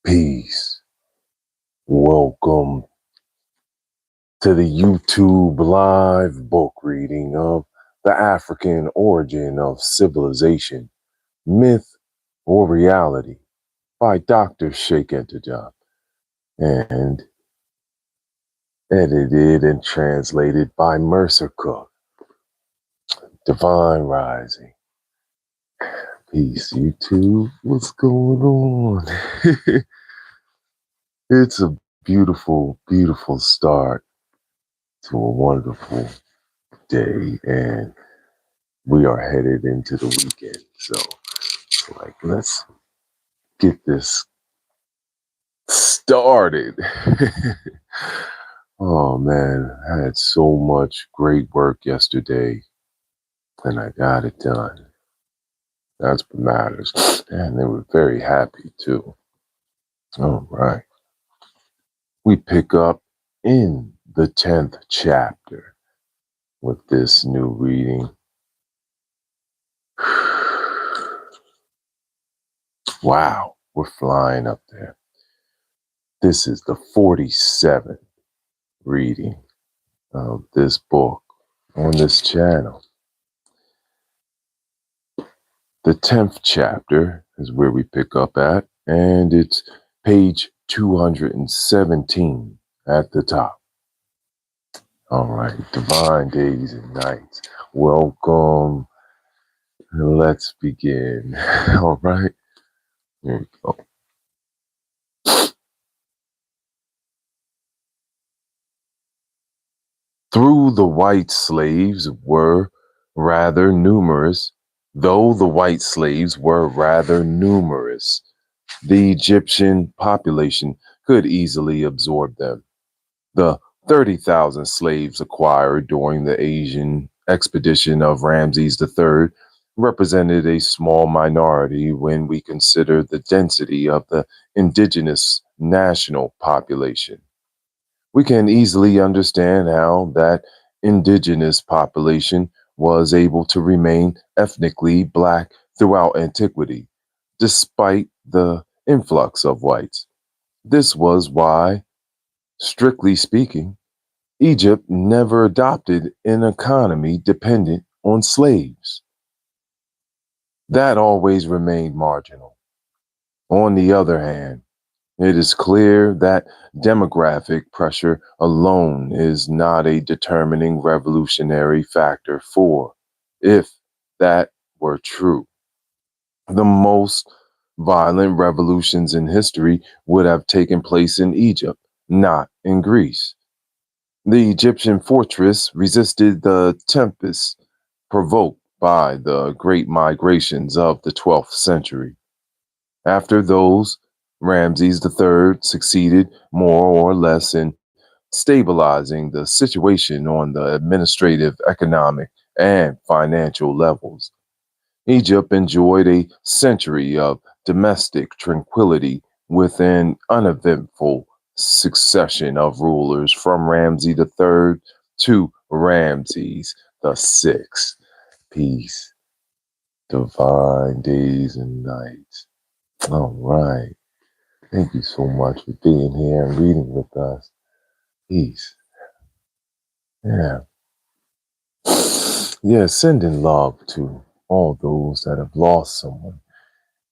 Peace. Welcome to the YouTube live book reading of The African Origin of Civilization, Myth or Reality by Dr. Cheikh and edited and translated by Mercer Cook. Divine Rising. Peace, YouTube. What's going on? It's a beautiful, beautiful start to a wonderful day, and we are headed into the weekend. So, let's get this started. Oh man, I had so much great work yesterday, and I got it done. That's what matters. And they were very happy too. All right. We pick up in the 10th chapter with this new reading. Wow, we're flying up there. This is the 47th reading of this book on this channel. The 10th chapter is where we pick up at, and it's page 217 at the top. All right, divine days and nights. Welcome. Let's begin. All right, here we go. Though the white slaves were rather numerous, the Egyptian population could easily absorb them. The 30,000 slaves acquired during the Asian expedition of Ramses III represented a small minority when we consider the density of the indigenous national population. We can easily understand how that indigenous population was able to remain ethnically black throughout antiquity, despite the influx of whites. This was why, strictly speaking, Egypt never adopted an economy dependent on slaves. That always remained marginal. On the other hand, it is clear that demographic pressure alone is not a determining revolutionary factor for, if that were true, the most violent revolutions in history would have taken place in Egypt, not in Greece. The Egyptian fortress resisted the tempests provoked by the great migrations of the 12th century. After those, Ramses III succeeded more or less in stabilizing the situation on the administrative, economic, and financial levels. Egypt enjoyed a century of domestic tranquility with an uneventful succession of rulers from Ramses III to Ramses VI. Peace, divine days and nights. All right. Thank you so much for being here and reading with us. Peace. Yeah. Yeah, sending love to all those that have lost someone.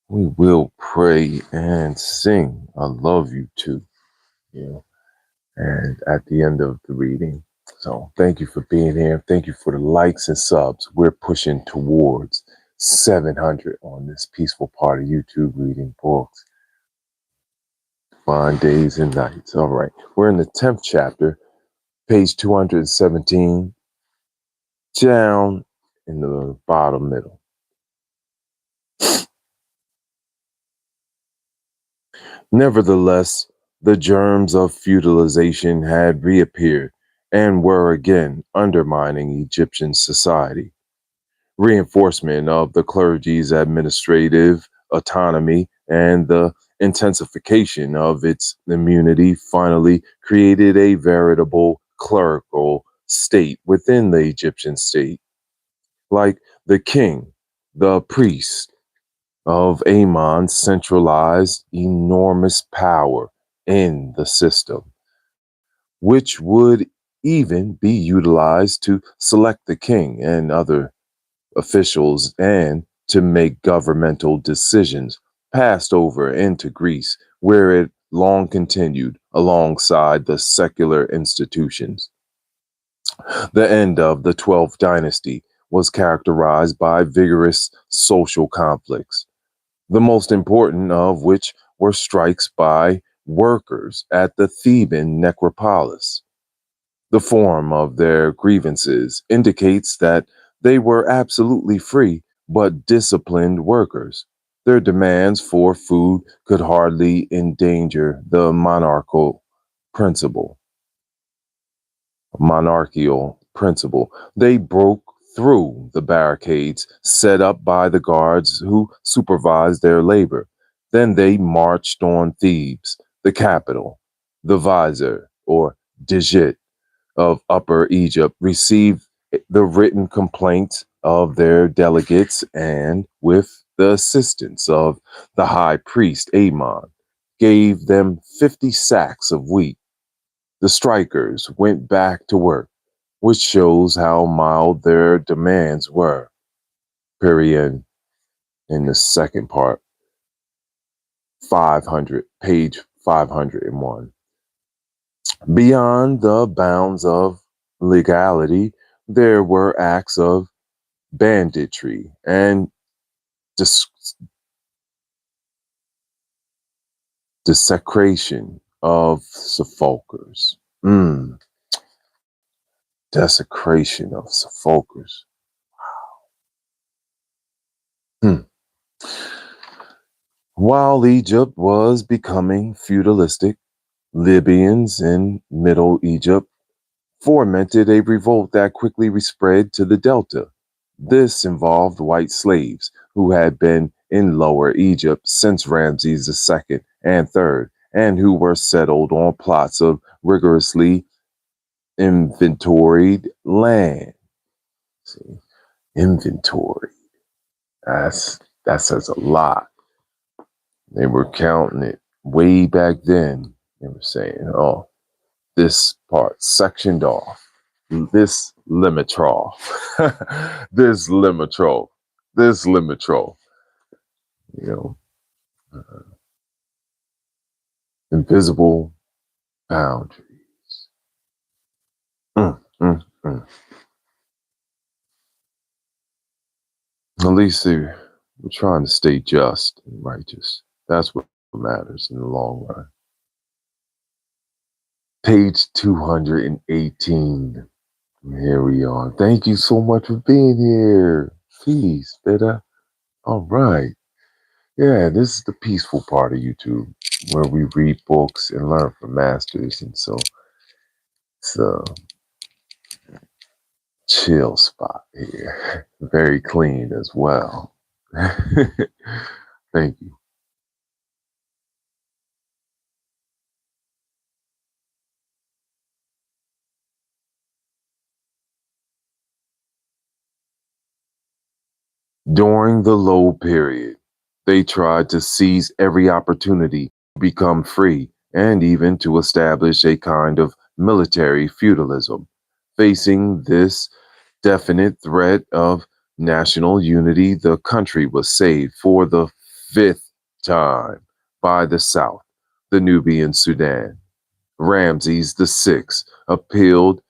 We will pray and sing I love you too, and at the end of the reading. So thank you for being here. Thank you for the likes and subs. We're pushing towards 700 on this peaceful part of YouTube reading books. Fine days and nights. All right. We're in the 10th chapter, page 217, down in the bottom middle. Nevertheless, the germs of feudalization had reappeared and were again undermining Egyptian society. Reinforcement of the clergy's administrative autonomy and the intensification of its immunity finally created a veritable clerical state within the Egyptian state. Like the king, the priest, of Amon centralized enormous power in the system, which would even be utilized to select the king and other officials and to make governmental decisions passed over into Greece, where it long continued alongside the secular institutions. The end of the 12th dynasty was characterized by vigorous social conflicts, the most important of which were strikes by workers at the Theban necropolis. The form of their grievances indicates that they were absolutely free but disciplined workers. Their demands for food could hardly endanger the principle, monarchical principle. They broke through the barricades set up by the guards who supervised their labor. Then they marched on Thebes, the capital. The vizier, or Digit, of Upper Egypt received the written complaints of their delegates and, with the assistance of the high priest Amon, gave them 50 sacks of wheat. The strikers went back to work, which shows how mild their demands were. Period. In the second part, 500, page 501. Beyond the bounds of legality, there were acts of banditry and dis- desecration of sepulchres. Desecration of sepulchres. Hmm. While Egypt was becoming feudalistic, Libyans in Middle Egypt fomented a revolt that quickly spread to the Delta. This involved white slaves who had been in Lower Egypt since Ramses II and III, and who were settled on plots of rigorously inventoried land. See, inventory. That says a lot. They were counting it way back then. They were saying, oh, this part sectioned off. This limitral. this limitral. This limitral. You know, invisible boundaries. Mm, mm, mm. At least we're trying to stay just and righteous. That's what matters in the long run. Page 218. Here we are. Thank you so much for being here. Peace, better. All right. Yeah, this is the peaceful part of YouTube where we read books and learn from masters. And so it's a chill spot here. Very clean as well. Thank you. During the low period, they tried to seize every opportunity to become free and even to establish a kind of military feudalism. Facing this definite threat of national unity, the country was saved for the fifth time by the South, the Nubian Sudan. Ramses VI appealed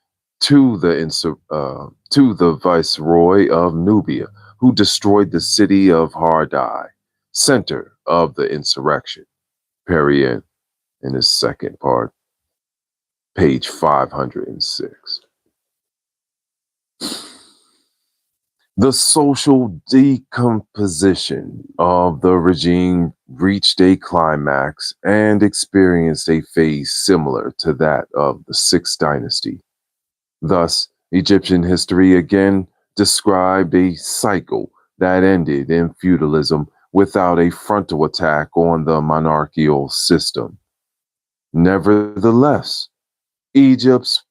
to the viceroy of Nubia, who destroyed the city of Hardai, center of the insurrection. Period. In his second part, page 506. The social decomposition of the regime reached a climax and experienced a phase similar to that of the Sixth Dynasty. Thus, Egyptian history again described a cycle that ended in feudalism without a frontal attack on the monarchical system. Nevertheless, Egypt's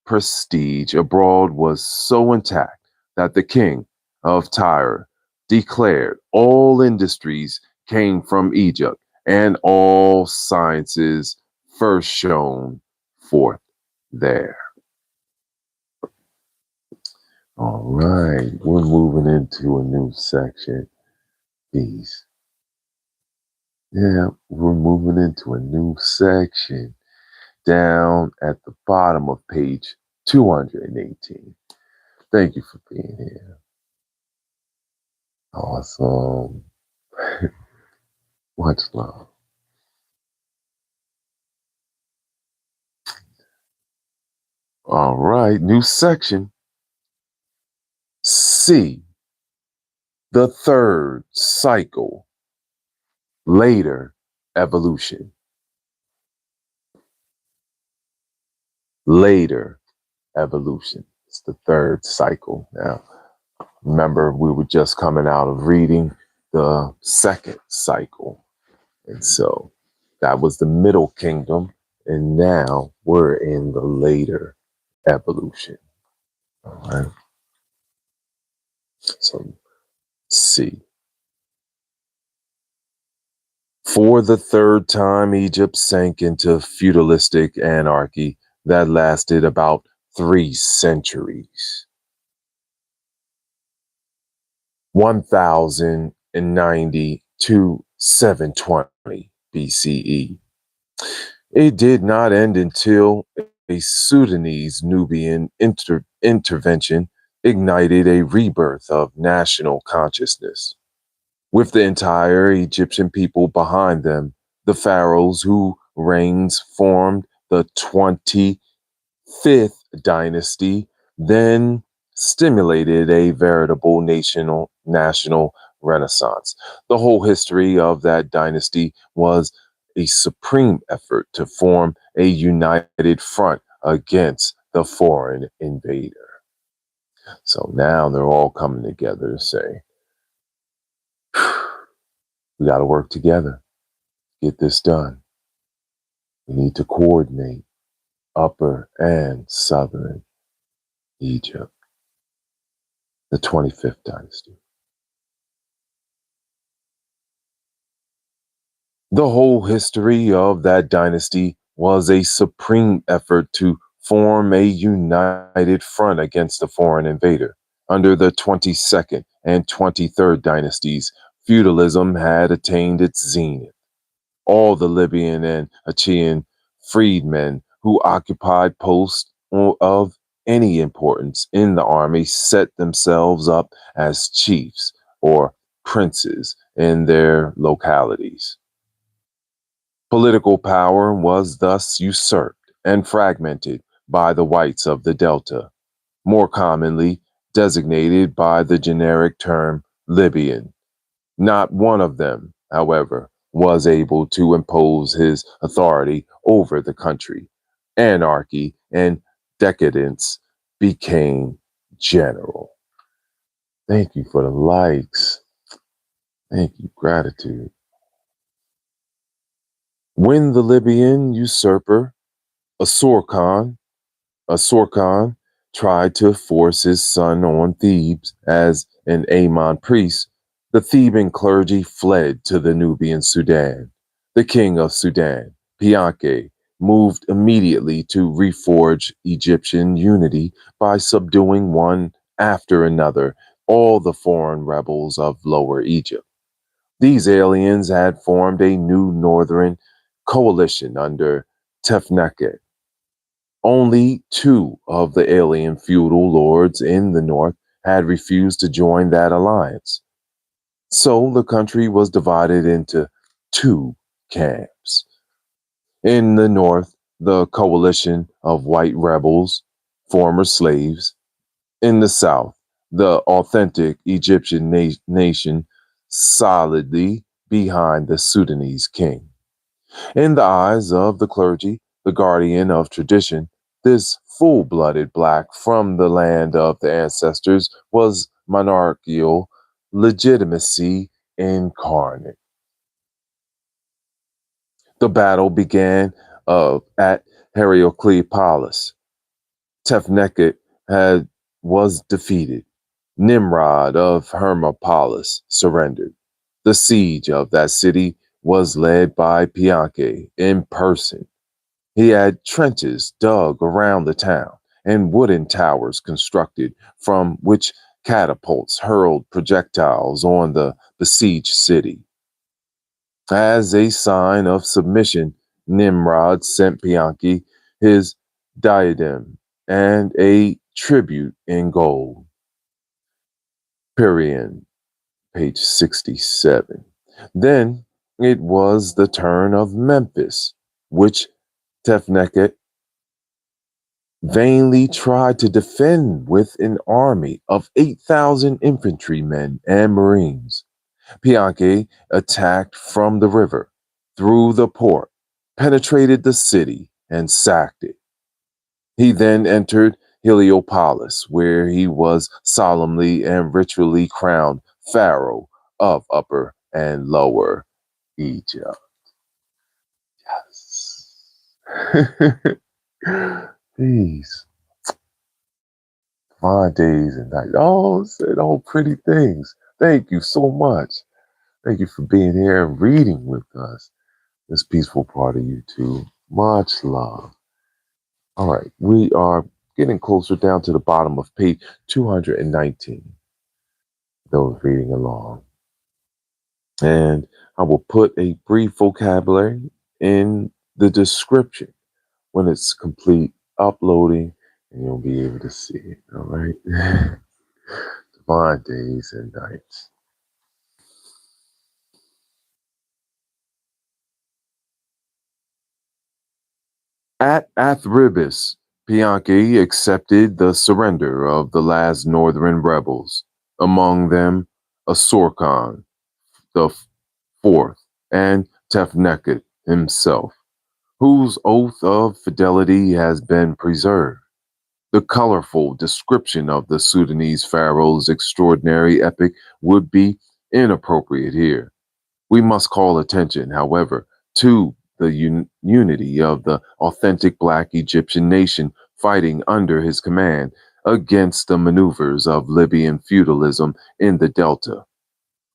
prestige abroad was so intact that the king of Tyre declared all industries came from Egypt, and all sciences first shone forth there. All right, we're moving into a new section. Peace. Yeah, we're moving into a new section down at the bottom of page 218. Thank you for being here. Awesome. Much love. All right, new section. C, the third cycle, later evolution. Later evolution. It's the third cycle. Now, remember, we were just coming out of reading the second cycle. And so that was the middle kingdom. And now we're in the later evolution. All right. So C. For the third time, Egypt sank into feudalistic anarchy that lasted about 3 centuries. 1090 to 720 BCE. It did not end until a Sudanese Nubian intervention ignited a rebirth of national consciousness. With the entire Egyptian people behind them, the pharaohs who reigns formed the 25th dynasty, then stimulated a veritable national renaissance. The whole history of that dynasty was a supreme effort to form a united front against the foreign invader. So now they're all coming together to say, we got to work together, get this done. We need to coordinate Upper and Southern Egypt, the 25th dynasty. The whole history of that dynasty was a supreme effort to form a united front against the foreign invader. Under the 22nd and 23rd dynasties, feudalism had attained its zenith. All the Libyan and Achaean freedmen who occupied posts of any importance in the army set themselves up as chiefs or princes in their localities. Political power was thus usurped and fragmented by the whites of the Delta, more commonly designated by the generic term Libyan. Not one of them, however, was able to impose his authority over the country. Anarchy and decadence became general. Thank you for the likes. Thank you, gratitude. When the Libyan usurper, Asurkan, Asurkan tried to force his son on Thebes as an Amon priest, the Theban clergy fled to the Nubian Sudan. The king of Sudan, Pianke, moved immediately to reforge Egyptian unity by subduing one after another all the foreign rebels of Lower Egypt. These aliens had formed a new northern coalition under Tefneket. Only two of the alien feudal lords in the north had refused to join that alliance. So the country was divided into two camps. In the north, the coalition of white rebels, former slaves. In the south, the authentic Egyptian nation solidly behind the Sudanese king. In the eyes of the clergy, the guardian of tradition, this full-blooded black from the land of the ancestors was monarchical legitimacy incarnate. The battle began at Heracleopolis. Tefneket was defeated. Nimrod of Hermopolis surrendered. The siege of that city was led by Pianke in person. He had trenches dug around the town and wooden towers constructed from which catapults hurled projectiles on the besieged city. As a sign of submission, Nimrod sent Pianki his diadem and a tribute in gold. Period. Page 67. Then it was the turn of Memphis, which Tefneket vainly tried to defend with an army of 8,000 infantrymen and marines. Pianke attacked from the river, through the port, penetrated the city, and sacked it. He then entered Heliopolis, where he was solemnly and ritually crowned Pharaoh of Upper and Lower Egypt. Yes. These fine days and nights. Oh, said all pretty things. Thank you so much. Thank you for being here and reading with us. This peaceful part of you too. Much love. All right, we are getting closer down to the bottom of page 219. Those reading along. And I will put a brief vocabulary in the description when it's complete uploading, and you'll be able to see it. All right. Divine days and nights. At Athribis, Pianki accepted the surrender of the last northern rebels, among them Asorkon the fourth and Tefneket himself, whose oath of fidelity has been preserved. The colorful description of the Sudanese pharaoh's extraordinary epic would be inappropriate here. We must call attention, however, to the unity of the authentic Black Egyptian nation fighting under his command against the maneuvers of Libyan feudalism in the Delta.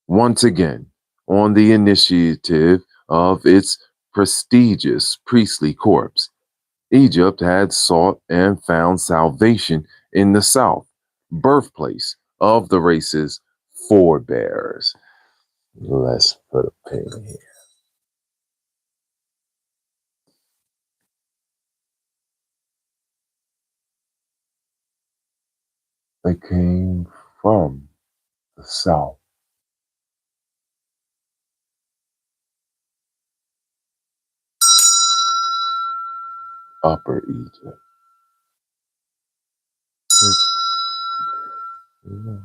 Once again, on the initiative of its prestigious priestly corps, Egypt had sought and found salvation in the South, birthplace of the race's forebears. Let's put a pin here. They came from the South. Upper Egypt. Yeah.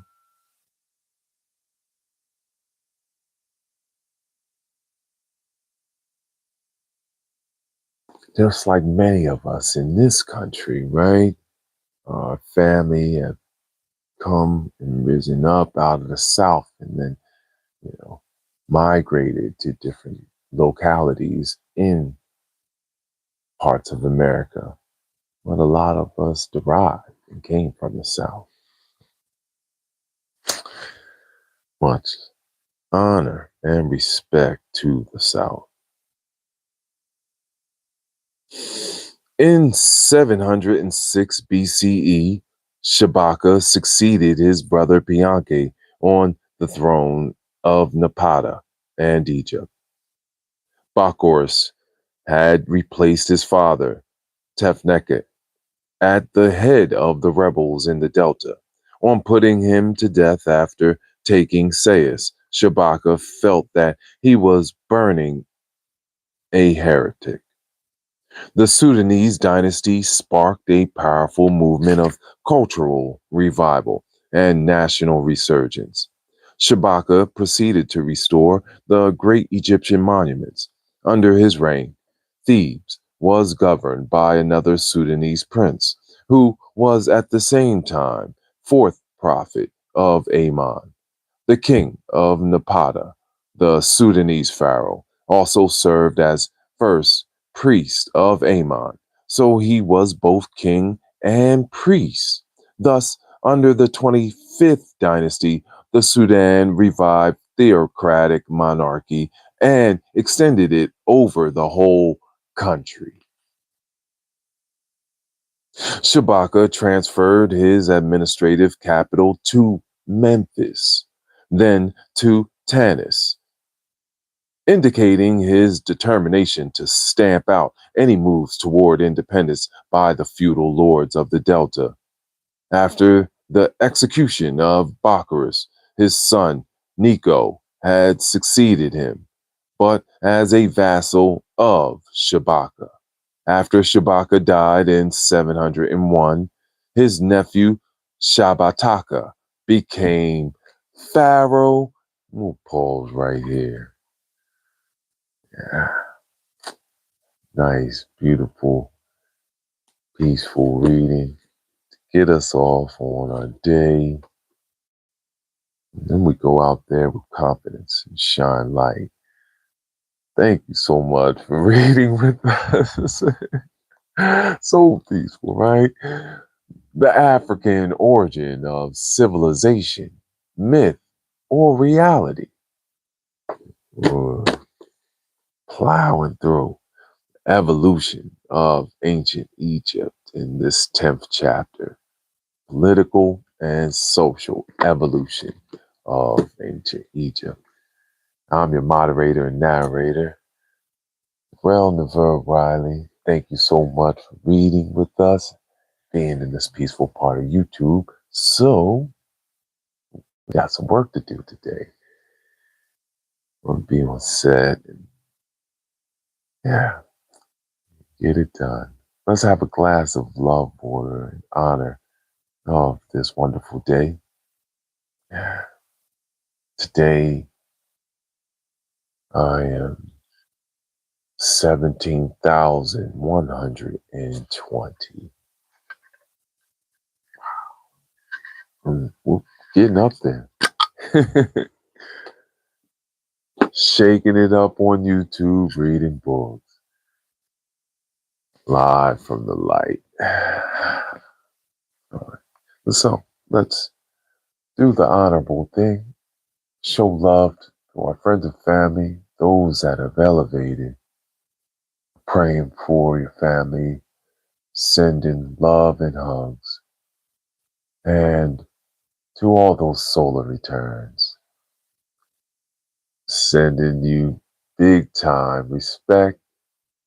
Just like many of us in this country, right? Our family have come and risen up out of the South and then, migrated to different localities in parts of America. But a lot of us derived and came from the South. Much honor and respect to the South. In 706 BCE, Shabaka succeeded his brother Pianke on the throne of Napata and Egypt. Bakoros had replaced his father, Tefneket, at the head of the rebels in the Delta. On putting him to death after taking Sais, Shabaka felt that he was burning a heretic. The Sudanese dynasty sparked a powerful movement of cultural revival and national resurgence. Shabaka proceeded to restore the great Egyptian monuments. Under his reign, Thebes was governed by another Sudanese prince, who was at the same time fourth prophet of Amon. The king of Napata, the Sudanese pharaoh, also served as first priest of Amon, so he was both king and priest. Thus, Under the 25th dynasty, the Sudan revived theocratic monarchy and extended it over the whole country. Shabaka transferred his administrative capital to Memphis, then to Tanis, indicating his determination to stamp out any moves toward independence by the feudal lords of the Delta. After the execution of Bacchus, his son Nico had succeeded him, but as a vassal of Shabaka. After Shabaka died in 701, his nephew Shabataka became pharaoh. We'll pause right here. Yeah. Nice, beautiful, peaceful reading. Get us off on our day. And then we go out there with confidence and shine light. Thank you so much for reading with us. So peaceful, right? The African origin of civilization, myth, or reality. Plowing through evolution of ancient Egypt in this 10th chapter. Political and social evolution of ancient Egypt. I'm your moderator and narrator, Uriel Riley. Thank you so much for reading with us, being in this peaceful part of YouTube. So, we got some work to do today. We're going to be on set and, get it done. Let's have a glass of love water in honor of this wonderful day. Today, I am 17,120. We're getting up there. Shaking it up on YouTube, reading books. Live from the light. All right. So let's do the honorable thing. Show love to our friends and family, those that have elevated. Praying for your family, sending love and hugs. And to all those solar returns, sending you big time respect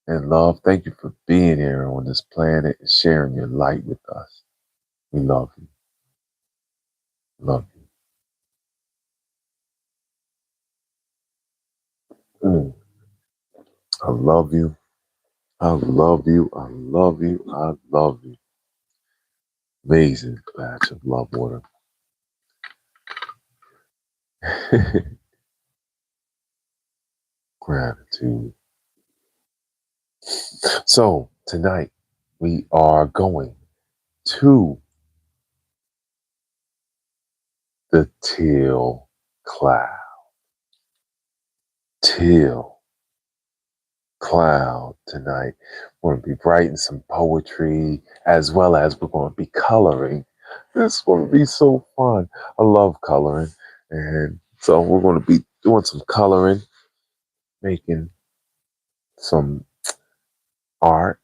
and love. Thank you for being here on this planet and sharing your light with us. We love you. Love you. I love you. I love you. I love you. I love you. Amazing batch of love water. Gratitude. So tonight we are going to the teal cloud. Teal cloud tonight. We're going to be writing some poetry as well as we're going to be coloring. This is going to be so fun. I love coloring. And so we're going to be doing some coloring, making some art.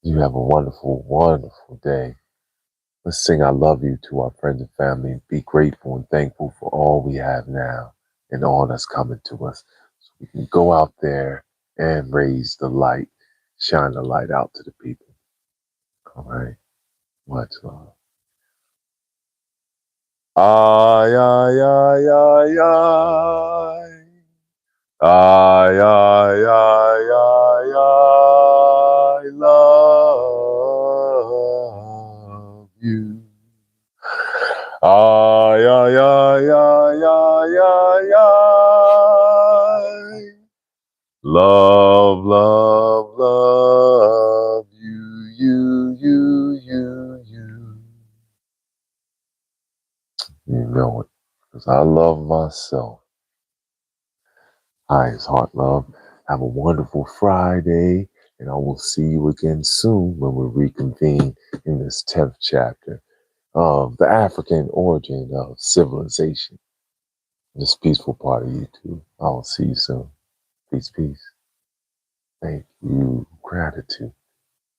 You have a wonderful, wonderful day. Let's sing I love you to our friends and family. Be grateful and thankful for all we have now and all that's coming to us. So we can go out there and raise the light, shine the light out to the people. All right. Much love. Ay, ay, ay, ay, ay. Ay, ay, ay, ay, I love you. Ay, ay, ay, ay, ay, ay, ay. Love, love, love you, you, you, you, you. You know it, because I love myself. Hi, it's Heart Love. Have a wonderful Friday. And I will see you again soon when we reconvene in this 10th chapter of the African origin of civilization. This peaceful part of you too. I will see you soon. Peace, peace. Thank you. Gratitude.